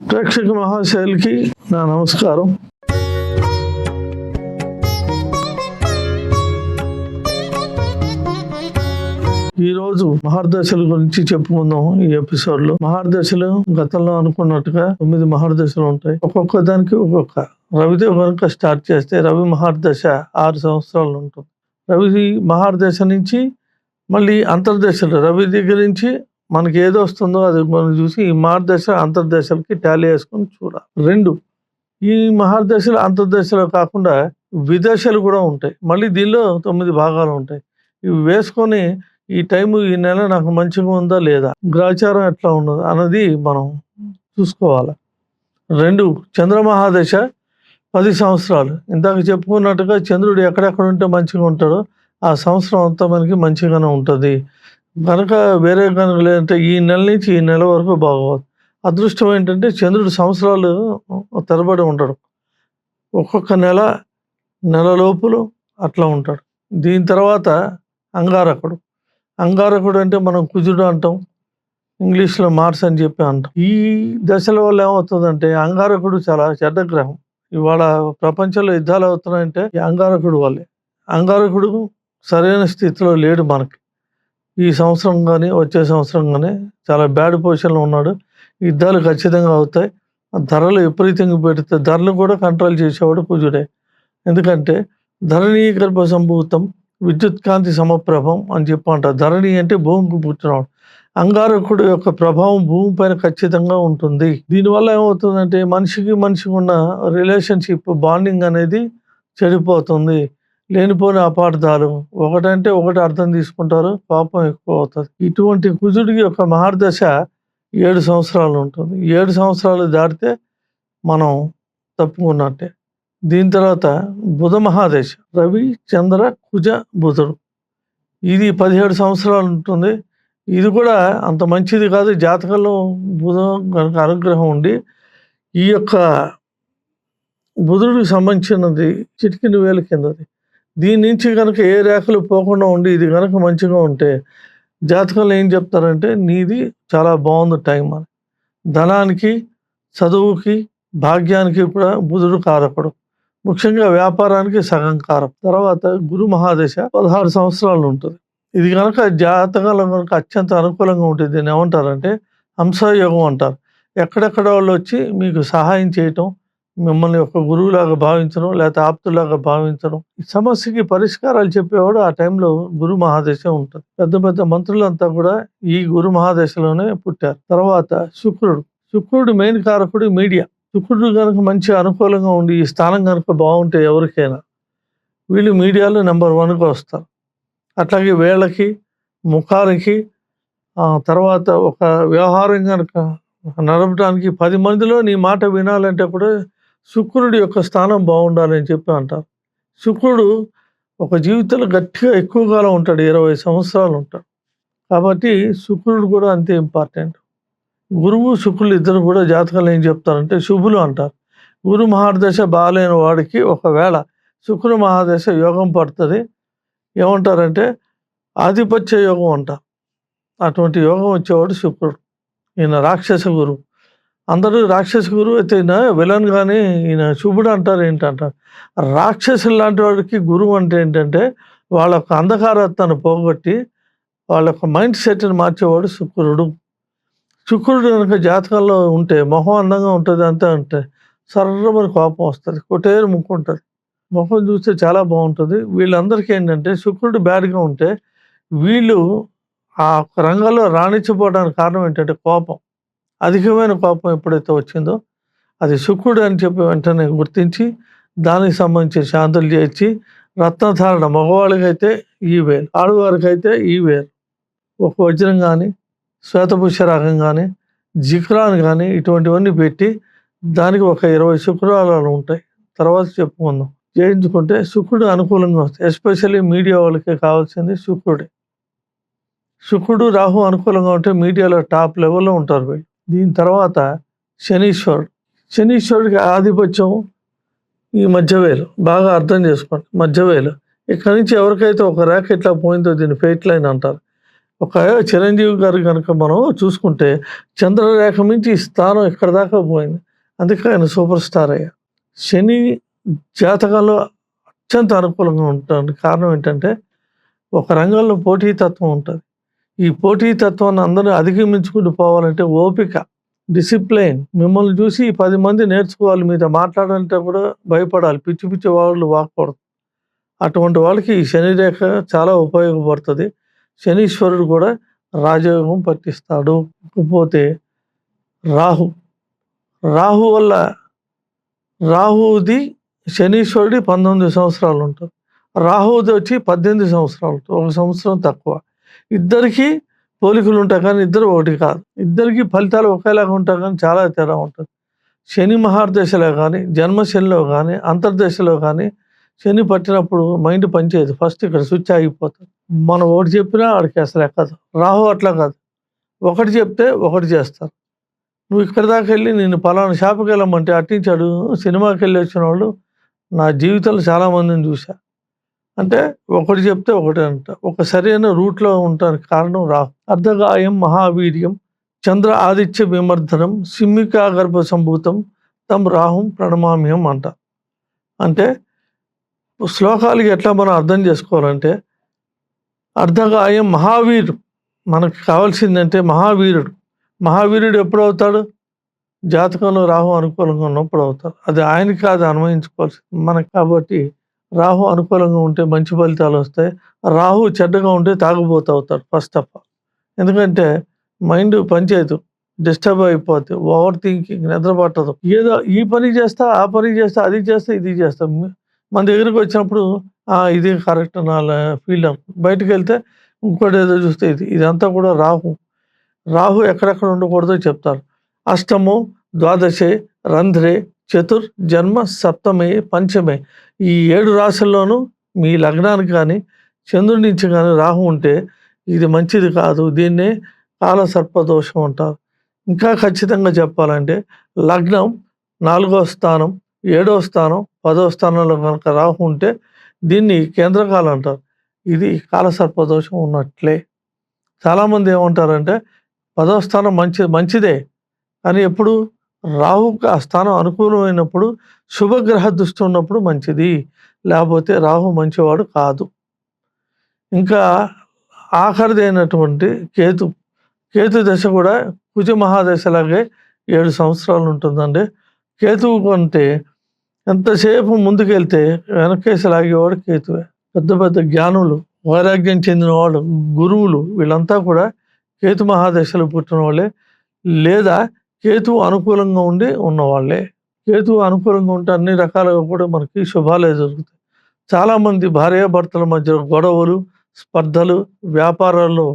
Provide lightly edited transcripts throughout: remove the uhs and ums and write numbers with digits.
ప్రేక్షక మహాశైలికి నా నమస్కారం. ఈరోజు మహర్దశల గురించి చెప్పుకుందాం. ఈ ఎపిసోడ్ లో మహర్దశలు గతంలో అనుకున్నట్టుగా 9 మహర్దశలు ఉంటాయి. ఒక్కొక్క దానికి ఒక్కొక్క రవిదేవ్ కనుక స్టార్ట్ చేస్తే రవి మహర్దశ 6 సంవత్సరాలు ఉంటుంది. రవి మహర్దశ నుంచి మళ్ళీ అంతర్దశలు రవి దగ్గర నుంచి మనకి ఏదో వస్తుందో అది మనం చూసి ఈ మహర్దశ అంతర్దశలకి టాలీ వేసుకొని చూడాలి. 2 ఈ మహర్దశలు అంతర్దశలు కాకుండా విదశలు కూడా ఉంటాయి. మళ్ళీ దీనిలో 9 భాగాలు ఉంటాయి. ఇవి వేసుకొని ఈ టైము ఈ నెల నాకు మంచిగా ఉందా లేదా, గ్రహచారం ఎట్లా ఉన్నది అన్నది మనం చూసుకోవాలి. 2 చంద్రమహాదశ 10 సంవత్సరాలు. ఇందాక చెప్పుకున్నట్టుగా చంద్రుడు ఎక్కడెక్కడ ఉంటే మంచిగా ఉంటాడో ఆ సంవత్సరం అంతా మనకి మంచిగానే ఉంటుంది. కనుక వేరే కనుక లేదంటే ఈ నెల నుంచి ఈ నెల వరకు బాగోదు. అదృష్టం ఏంటంటే చంద్రుడు సంవత్సరాలు తరబడి ఉంటాడు. ఒక్కొక్క నెల లోపులు అట్లా ఉంటాడు. దీని తర్వాత అంగారకుడు. అంగారకుడు అంటే మనం కుజుడు అంటాం, ఇంగ్లీష్లో మార్స్ అని చెప్పి అంటాం. ఈ దశల వల్ల ఏమవుతుందంటే అంగారకుడు చాలా చెడ్డ గ్రహం. ఇవాళ ప్రపంచంలో యుద్ధాలు అవుతున్నాయంటే ఈ అంగారకుడు వల్లే. అంగారకుడు సరైన స్థితిలో లేడు మనకి. ఈ సంవత్సరం కానీ వచ్చే సంవత్సరం కానీ చాలా బ్యాడ్ పొజిషన్లో ఉన్నాడు. యుద్ధాలు ఖచ్చితంగా అవుతాయి. ధరలు విపరీతంగా పెడితే ధరలు కూడా కంట్రోల్ చేసేవాడు కుజుడే. ఎందుకంటే ధరణి గర్భ సంభూతం విద్యుత్ కాంతి సమప్రభం అని చెప్పి అంటారు. ధరణి అంటే భూమికి పుట్టినవాడు. అంగారకుడు యొక్క ప్రభావం భూమి పైన ఖచ్చితంగా ఉంటుంది. దీనివల్ల ఏమవుతుందంటే మనిషికి ఉన్న రిలేషన్షిప్ బాండింగ్ అనేది చెడిపోతుంది. లేనిపోని అపార్థాలు, ఒకటంటే ఒకటి అర్థం తీసుకుంటారు, పాపం ఎక్కువ అవుతుంది. ఇటువంటి కుజుడికి యొక్క మహర్దశ 7 సంవత్సరాలు ఉంటుంది. 7 సంవత్సరాలు దాటితే మనం తప్పుకున్నట్టే. దీని తర్వాత బుధ మహాదశ రవి చంద్ర కుజ బుధుడు. ఇది 17 సంవత్సరాలు ఉంటుంది. ఇది కూడా అంత మంచిది కాదు. జాతకంలో బుధం కనుక అనుగ్రహం ఉండి ఈ యొక్క బుధుడికి సంబంధించినది చిటికిన వేలు కిందది. దీని నుంచి కనుక ఏ రేఖలు పోకుండా ఉండి ఇది కనుక మంచిగా ఉంటే జాతకంలో ఏం చెప్తారంటే నీది చాలా బాగుంది టైం అని. ధనానికి, చదువుకి, భాగ్యానికి కూడా బుధుడు కారకుడు. ముఖ్యంగా వ్యాపారానికి సగం కారం. తర్వాత గురు మహాదశ 16 సంవత్సరాలు ఉంటుంది. ఇది కనుక జాతకాలు కనుక అత్యంత అనుకూలంగా ఉంటుంది. దీన్ని ఏమంటారంటే హంసయోగం అంటారు. ఎక్కడెక్కడ వాళ్ళు వచ్చి మీకు సహాయం చేయటం, మిమ్మల్ని ఒక గురువులాగా భావించడం, లేకపోతే ఆప్తులాగా భావించడం, ఈ సమస్యకి పరిష్కారాలు చెప్పేవాడు ఆ టైంలో గురు మహాదశ ఉంటుంది. పెద్ద పెద్ద మంత్రులంతా కూడా ఈ గురు మహాదశలోనే పుట్టారు. తర్వాత శుక్రుడు మెయిన్ కారకుడు మీడియా. శుక్రుడు కనుక మంచి అనుకూలంగా ఉండి ఈ స్థానం కనుక బాగుంటే ఎవరికైనా వీళ్ళు మీడియాలో నెంబర్ 1గా వస్తారు. అట్లాగే వేళ్ళకి, ముఖానికి, తర్వాత ఒక వ్యవహారం కనుక నడపడానికి 10 మందిలో నీ మాట వినాలంటే కూడా శుక్రుడి యొక్క స్థానం బాగుండాలని చెప్పి అంటారు. శుక్రుడు ఒక జీవితంలో గట్టిగా ఎక్కువ కాలం ఉంటాడు, 20 సంవత్సరాలు ఉంటాడు. కాబట్టి శుక్రుడు కూడా అంతే ఇంపార్టెంట్. గురువు శుక్రులు ఇద్దరు కూడా జాతకాలు ఏం చెప్తారంటే శుభులు అంటారు. గురు మహాదశ బాగాలేని వాడికి ఒకవేళ శుక్ర మహాదశ యోగం పడుతుంది. ఏమంటారంటే ఆధిపత్య యోగం అంటారు. అటువంటి యోగం వచ్చేవాడు శుక్రుడు. ఈయన రాక్షస గురువు. అందరూ రాక్షస గురువు అయితే ఈయన విలన్ కానీ ఈయన శుభుడు అంటారు. ఏంటంటారు రాక్షసులు లాంటి వాడికి గురువు అంటే ఏంటంటే వాళ్ళ యొక్క అంధకారత్వాన్ని పోగొట్టి వాళ్ళ యొక్క మైండ్ సెట్ని మార్చేవాడు శుక్రుడు. శుక్రుడు కనుక జాతకంలో ఉంటే మొహం అందంగా ఉంటుంది. అంతే అంటే సర్రమని కోపం వస్తుంది, కొట్టేరు ముక్కు ఉంటుంది, మొహం చూస్తే చాలా బాగుంటుంది. వీళ్ళందరికీ ఏంటంటే శుక్రుడు బ్యాడ్గా ఉంటే వీళ్ళు ఆ రంగంలో రాణించబోవడానికి కారణం ఏంటంటే కోపం. అధికమైన కోపం ఎప్పుడైతే వచ్చిందో అది శుక్రుడు అని చెప్పి వెంటనే గుర్తించి దానికి సంబంధించి శాంతులు చేర్చి రత్నధారణ మగవాళ్ళకైతే ఈ వేలు, ఆడవారికైతే ఈ వేలు, ఒక వజ్రం కానీ శ్వేతపుష్య రాగం కానీ జిక్రాన్ కానీ ఇటువంటివన్నీ పెట్టి దానికి ఒక 20 శుక్రవారాలు ఉంటాయి. తర్వాత చెప్పుకుందాం. చేయించుకుంటే శుక్రుడు అనుకూలంగా వస్తాయి. ఎస్పెషల్లీ మీడియా వాళ్ళకి కావాల్సింది శుక్రుడే. శుక్రుడు రాహు అనుకూలంగా ఉంటే మీడియాలో టాప్ లెవెల్లో ఉంటారు వీళ్ళు. దీని తర్వాత శనీశ్వరుడికి ఆధిపత్యం ఈ మధ్యవేలు. బాగా అర్థం చేసుకోండి, మధ్యవేలు. ఇక్కడి నుంచి ఎవరికైతే ఒక రేఖ ఇట్లా పోయిందో దీన్ని ఫెయిట్ లైన్ అంటారు. ఒక చిరంజీవి గారు గనుక మనం చూసుకుంటే చంద్రరేఖ మించి ఈ స్థానం ఎక్కడి దాకా పోయింది. అందుకే ఆయన సూపర్ స్టార్ అయ్యారు. శని జాతకంలో అత్యంత అనుకూలంగా ఉండటానికి కారణం ఏంటంటే, ఒక రంగంలో పోటీతత్వం ఉంటది. ఈ పోటీతత్వాన్ని అందరూ అధిగమించుకుంటూ పోవాలంటే ఓపిక, డిసిప్లిన్ మిమ్మల్ని చూసి 10 మంది నేర్చుకోవాలి. మీతో మాట్లాడాలంటే కూడా భయపడాలి. పిచ్చి పిచ్చి వాళ్ళు వాగకూడదు. అటువంటి వాళ్ళకి ఈ శని రేఖ చాలా ఉపయోగపడుతది. శనీశ్వరుడు కూడా రాజయోగం పట్టిస్తాడు. ఇకపోతే రాహు. రాహు వల్ల రాహుది శనీశ్వరుడి 19 సంవత్సరాలు ఉంటారు. రాహుది వచ్చి 18 సంవత్సరాలు. ఒక సంవత్సరం తక్కువ. ఇద్దరికీ పోలికలు ఉంటాయి కానీ ఇద్దరు ఒకటి కాదు. ఇద్దరికీ ఫలితాలు ఒకేలాగా ఉంటాయి కానీ చాలా తేడా ఉంటుంది. శని మహర్దశలో కానీ, జన్మశనిలో కానీ, అంతర్దశలో కానీ శని పట్టినప్పుడు మైండ్ పనిచేయదు. ఫస్ట్ ఇక్కడ స్విచ్ ఆగిపోతుంది. మనం ఒకటి చెప్పినా ఆడికి అసలు ఎక్కదు. రాహు అట్లా కాదు. ఒకటి చెప్తే ఒకటి చేస్తారు. నువ్వు ఇక్కడి దాకా వెళ్ళి నేను పలానా షాప్‌కి వెళ్ళమంటే అట్టించాడు సినిమాకి వెళ్ళి వచ్చిన వాళ్ళు నా జీవితంలో చాలా మందిని చూసా. అంటే ఒకటి చెప్తే ఒకటే అంట. ఒక సరైన రూట్‌లో ఉండటానికి కారణం రాహు. అర్ధగాయం మహావీర్యం చంద్ర ఆదిత్య విమర్ధనం సింహికా గర్భ సంభూతం తం రాహుం ప్రణమామ్యం అంట. అంటే శ్లోకాలకి ఎట్లా మనం అర్థం చేసుకోవాలంటే అర్ధగాయం మహావీరు మనకు కావాల్సిందంటే మహావీరుడు. మహావీరుడు ఎప్పుడవుతాడు? జాతకంలో రాహు అనుకూలంగా ఉన్నప్పుడు అవుతాడు. అది ఆయనకి కాదు అన్వయించుకోవాల్సింది మనకు. కాబట్టి రాహు అనుకూలంగా ఉంటే మంచి ఫలితాలు వస్తాయి. రాహు చెడ్డగా ఉంటే తాగుబోతు అవుతాడు ఫస్ట్ ఆఫ్ ఆల్. ఎందుకంటే మైండ్ పనిచేయదు, డిస్టర్బ్ అయిపోద్ది, ఓవర్ థింకింగ్, నిద్ర పట్టదు. ఏదో ఈ పని చేస్తా, ఆ పని చేస్తా, అది చేస్తా, ఇది చేస్తా. మన దగ్గరికి వచ్చినప్పుడు ఇది కరెక్ట్ నా ఫీల్ అవుతుంది. బయటకు వెళ్తే ఇంకోటి ఏదో చూస్తే ఇదంతా కూడా రాహు. రాహు ఎక్కడెక్కడ ఉండకూడదో చెప్తారు. అష్టమో ద్వాదశే రంధ్రే చతుర్ జన్మ సప్తమే పంచమే. ఈ 7 రాశుల్లోనూ మీ లగ్నానికి కానీ చంద్రుడి నుంచి కానీ రాహు ఉంటే ఇది మంచిది కాదు. దీన్నే కాలసర్పదోషం అంటారు. ఇంకా ఖచ్చితంగా చెప్పాలంటే లగ్నం 4వ స్థానం, 7వ స్థానం, 10వ స్థానంలో కనుక రాహు ఉంటే దీన్ని కేంద్రకాలం అంటారు. ఇది కాలసర్పదోషం ఉన్నట్లే. చాలామంది ఏమంటారంటే 10వ స్థానం మంచిదే. కానీ ఎప్పుడు రాహుకి ఆ స్థానం అనుకూలమైనప్పుడు శుభగ్రహ దృష్టి ఉన్నప్పుడు మంచిది. లేకపోతే రాహు మంచివాడు కాదు. ఇంకా ఆఖరిదైనటువంటి కేతు. కేతు దశ కూడా కుజ మహాదశలాగే 7 సంవత్సరాలు ఉంటుందండి. కేతువు కంటే ఎంతసేపు ముందుకెళ్తే వెనకేసి లాగేవాడు కేతువే. పెద్ద పెద్ద జ్ఞానులు, వైరాగ్యం చెందిన వాళ్ళు, గురువులు వీళ్ళంతా కూడా కేతు మహాదశలో పుట్టిన వాళ్ళే, లేదా కేతువు అనుకూలంగా ఉండి ఉన్నవాళ్ళే. కేతువు అనుకూలంగా ఉంటే అన్ని రకాలుగా కూడా మనకి శుభాలే జరుగుతాయి. చాలామంది భార్యాభర్తల మధ్య గొడవలు, స్పర్ధలు, వ్యాపారాల్లో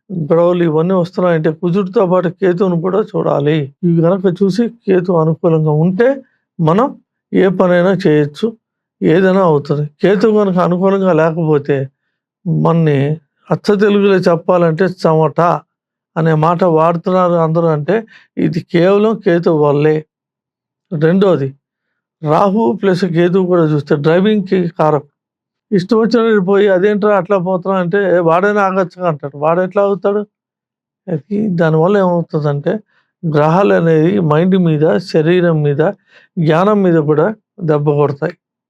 గొడవలు ఇవన్నీ వస్తున్నాయంటే కుజుడితో పాటు కేతువును కూడా చూడాలి. ఇవి కనుక చూసి కేతు అనుకూలంగా ఉంటే మనం ఏ పనైనా చేయొచ్చు, ఏదైనా అవుతుంది. కేతువు కనుక అనుకూలంగా లేకపోతే మనని అచ్చ తెలుగులో చెప్పాలంటే చెమట అనే మాట వాడుతున్నారు అందరూ. అంటే ఇది కేవలం కేతువు వల్లే. రెండోది రాహు ప్లస్ కేతువు కూడా చూస్తే డ్రైవింగ్‌కి కారకుడు. ఇష్టం వచ్చినట్టు పోయి అదేంట్రా అట్లా పోతున్నావు అంటే వాడైనా ఆగొచ్చుగా అంటాడు. వాడెట్లా ఆగుతాడు? అది దానివల్ల ఏమవుతుందంటే గ్రహాలు అనేవి మైండ్ మీద, శరీరం మీద, జ్ఞానం మీద కూడా దెబ్బ కొడతాయి.